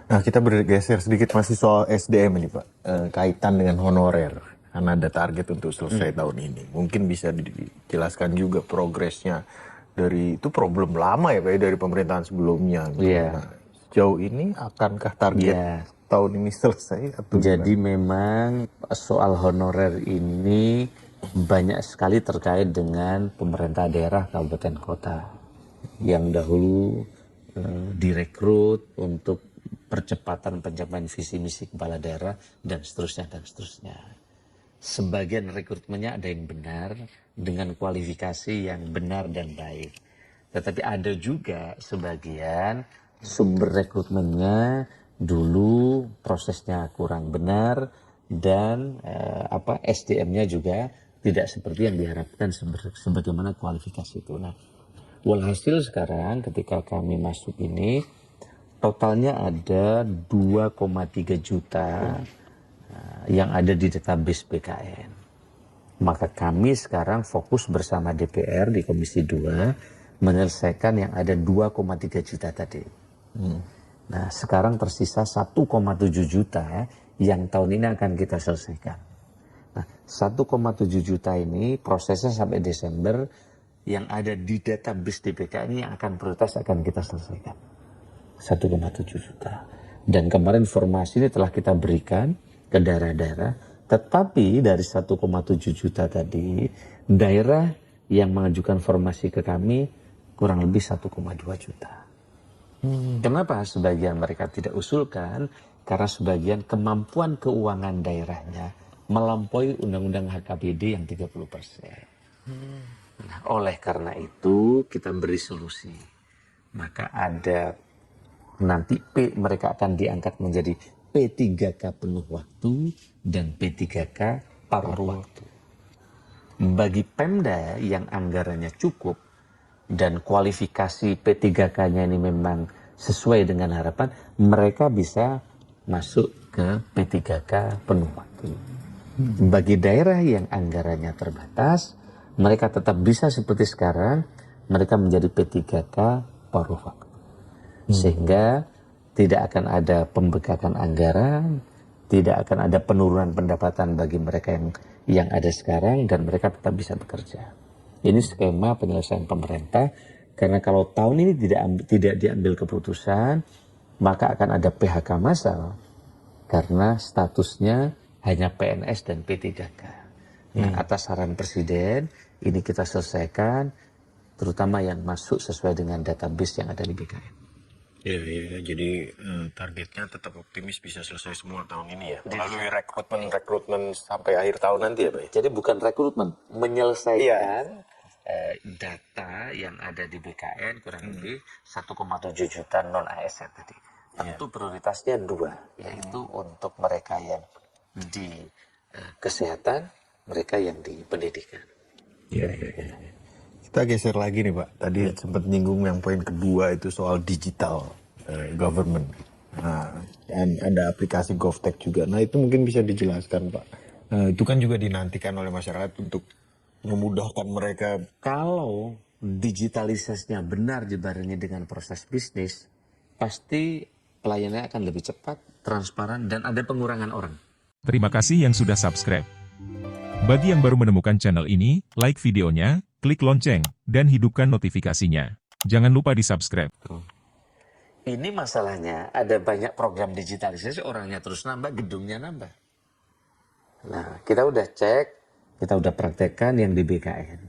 Nah, kita bergeser sedikit masih soal SDM ini, Pak. Kaitan dengan honorer. Karena ada target untuk selesai tahun ini. Mungkin bisa dijelaskan juga progresnya dari itu problem lama ya, Pak, ya, dari pemerintahan sebelumnya. Gitu. Iya, Nah, sejauh ini akankah target iya. tahun ini selesai atau Jadi gimana? memang soal honorer ini banyak sekali terkait dengan pemerintah daerah kabupaten kota yang dahulu direkrut untuk percepatan pencapaian visi misi kepala daerah dan seterusnya dan seterusnya. Sebagian rekrutmennya ada yang benar dengan kualifikasi yang benar dan baik. Tetapi ada juga sebagian sumber rekrutmennya dulu prosesnya kurang benar dan SDM-nya juga tidak seperti yang diharapkan sebagaimana kualifikasi itu. Nah, walhasil sekarang ketika kami masuk ini totalnya ada 2,3 juta yang ada di database BKN. Maka kami sekarang fokus bersama DPR di Komisi 2 menyelesaikan yang ada 2,3 juta tadi. Nah, sekarang tersisa 1,7 juta yang tahun ini akan kita selesaikan. Nah, 1,7 juta ini prosesnya sampai Desember yang ada di database DPK ini yang akan prioritas akan kita selesaikan. 1,7 juta. Dan kemarin informasi ini telah kita berikan ke daerah-daerah. Tetapi dari 1,7 juta tadi, daerah yang mengajukan formasi ke kami kurang lebih 1,2 juta. Kenapa sebagian mereka tidak usulkan? Karena sebagian kemampuan keuangan daerahnya melampaui Undang-Undang HKBD yang 30%. Nah, oleh karena itu kita beri solusi. Maka ada nanti mereka akan diangkat menjadi P3K penuh waktu dan P3K paruh waktu. Bagi Pemda yang anggarannya cukup dan kualifikasi P3K-nya ini memang sesuai dengan harapan, mereka bisa masuk ke P3K penuh waktu. Bagi daerah yang anggarannya terbatas, mereka tetap bisa seperti sekarang, mereka menjadi P3K paruh waktu. Sehingga tidak akan ada pembekakan anggaran, tidak akan ada penurunan pendapatan bagi mereka yang ada sekarang dan mereka tetap bisa bekerja. Ini skema penyelesaian pemerintah karena kalau tahun ini tidak diambil keputusan maka akan ada PHK massal karena statusnya hanya PNS dan P3K. Nah, atas saran Presiden ini kita selesaikan terutama yang masuk sesuai dengan database yang ada di BKN. Ya, jadi targetnya tetap optimis bisa selesai semua tahun ini ya. Melalui rekrutmen sampai akhir tahun nanti ya, Pak. Jadi bukan rekrutmen, menyelesaikan data yang ada di BKN kurang lebih 1,7 juta non ASN tadi. Tentu prioritasnya dua, yaitu untuk mereka yang di kesehatan, mereka yang di pendidikan. Iya. Kita geser lagi nih, Pak. Tadi sempat nyinggung yang poin kedua itu soal digital government. Nah, dan ada aplikasi GovTech juga. Nah, itu mungkin bisa dijelaskan, Pak. Itu kan juga dinantikan oleh masyarakat untuk memudahkan mereka. Kalau digitalisasinya benar dibarengi dengan proses bisnis, pasti pelayanannya akan lebih cepat, transparan, dan ada pengurangan orang. Terima kasih yang sudah subscribe. Bagi yang baru menemukan channel ini, like videonya, klik lonceng, dan hidupkan notifikasinya. Jangan lupa di-subscribe. Ini masalahnya, ada banyak program digitalisasi, orangnya terus nambah, gedungnya nambah. Nah, kita udah cek, kita udah praktekkan yang di BKN.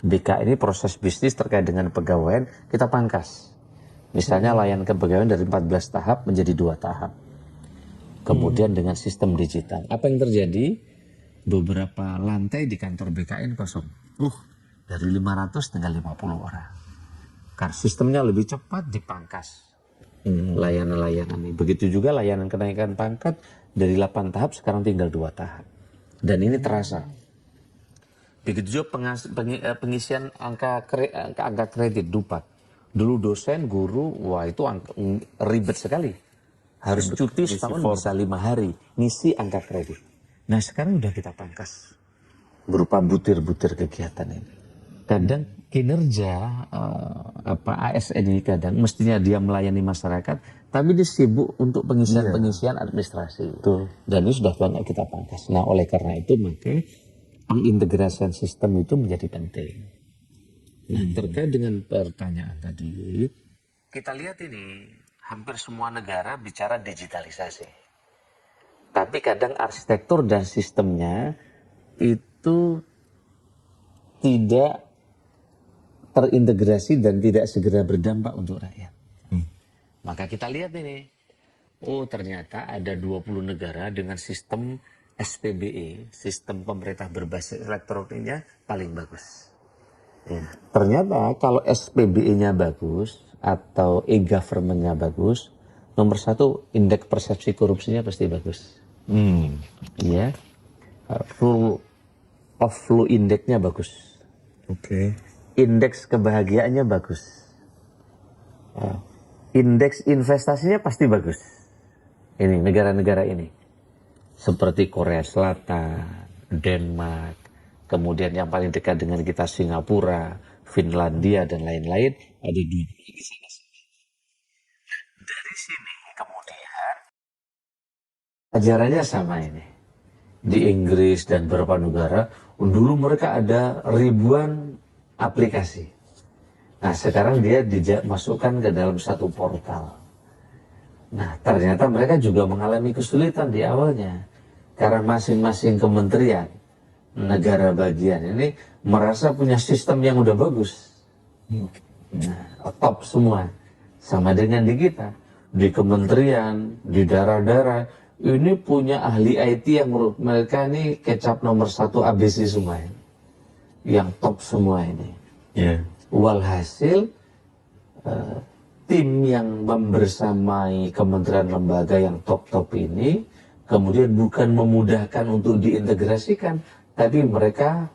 BKN ini proses bisnis terkait dengan pegawaian, kita pangkas. Misalnya layanan kepegawaian dari 14 tahap menjadi 2 tahap. Kemudian dengan sistem digital. Apa yang terjadi? Beberapa lantai di kantor BKN kosong. Dari 500 tinggal 50 orang. Karena sistemnya lebih cepat dipangkas. Layanan-layanan ini. Begitu juga layanan kenaikan pangkat dari 8 tahap sekarang tinggal 2 tahap. Dan ini terasa. Begitu juga pengisian angka kredit DUPAT. Dulu dosen, guru, wah itu ribet sekali. Harus cuti setahun bisa 5 hari. Ngisi angka kredit. Nah sekarang udah kita pangkas. Berupa butir-butir kegiatan ini. kadang kinerja ASN ini kadang mestinya dia melayani masyarakat, tapi dia sibuk untuk pengisian administrasi. Betul. Dan ini sudah banyak kita pangkas. Nah, oleh karena itu maka pengintegrasian sistem itu menjadi penting. Nah, terkait dengan pertanyaan tadi, kita lihat ini hampir semua negara bicara digitalisasi. Tapi kadang arsitektur dan sistemnya itu tidak terintegrasi dan tidak segera berdampak untuk rakyat. Maka kita lihat ini, oh ternyata ada 20 negara dengan sistem SPBE, sistem pemerintah berbasis elektroniknya paling bagus. Ya. Ternyata kalau SPBE-nya bagus atau e-government-nya bagus, nomor satu indeks persepsi korupsinya pasti bagus. Ya, rule of law index-nya bagus. Oke. Indeks kebahagiaannya bagus. Indeks investasinya pasti bagus. Ini negara-negara ini. Seperti Korea Selatan, Denmark, kemudian yang paling dekat dengan kita Singapura, Finlandia, dan lain-lain, ada di sana. Dari sini kemudian ajarannya sama ini. Di Inggris dan beberapa negara, dulu mereka ada ribuan aplikasi. Nah, sekarang dia dimasukkan ke dalam satu portal. Nah, ternyata mereka juga mengalami kesulitan di awalnya. Karena masing-masing kementerian, negara bagian ini merasa punya sistem yang udah bagus. Nah, top semua. Sama dengan di kita. Di kementerian, di daerah-daerah, ini punya ahli IT yang menurut mereka ini kecap nomor 1 ABC semua. Yang top semua ini. Yeah. Walhasil tim yang membersamai kementerian lembaga yang top-top ini kemudian bukan memudahkan untuk diintegrasikan, tapi mereka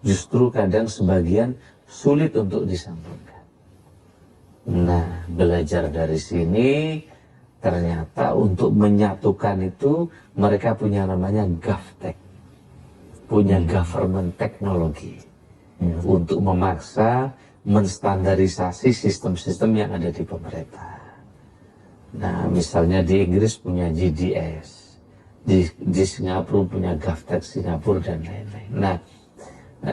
justru kadang sebagian sulit untuk disambungkan. Nah, belajar dari sini ternyata untuk menyatukan itu mereka punya namanya GovTech, punya government technology untuk memaksa menstandarisasi sistem-sistem yang ada di pemerintah. Nah, misalnya di Inggris punya GDS, di Singapura punya GovTech Singapura dan lain-lain. Nah,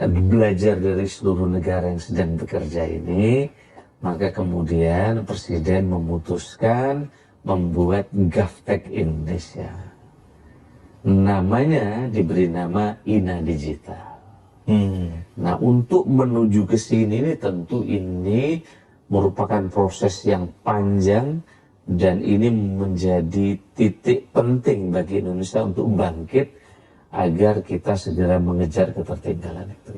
belajar dari seluruh negara yang sedang bekerja ini, maka kemudian Presiden memutuskan membuat GovTech Indonesia. Namanya diberi nama INA Digital. Nah, untuk menuju ke sini ini tentu ini merupakan proses yang panjang dan ini menjadi titik penting bagi Indonesia untuk bangkit agar kita segera mengejar ketertinggalan itu.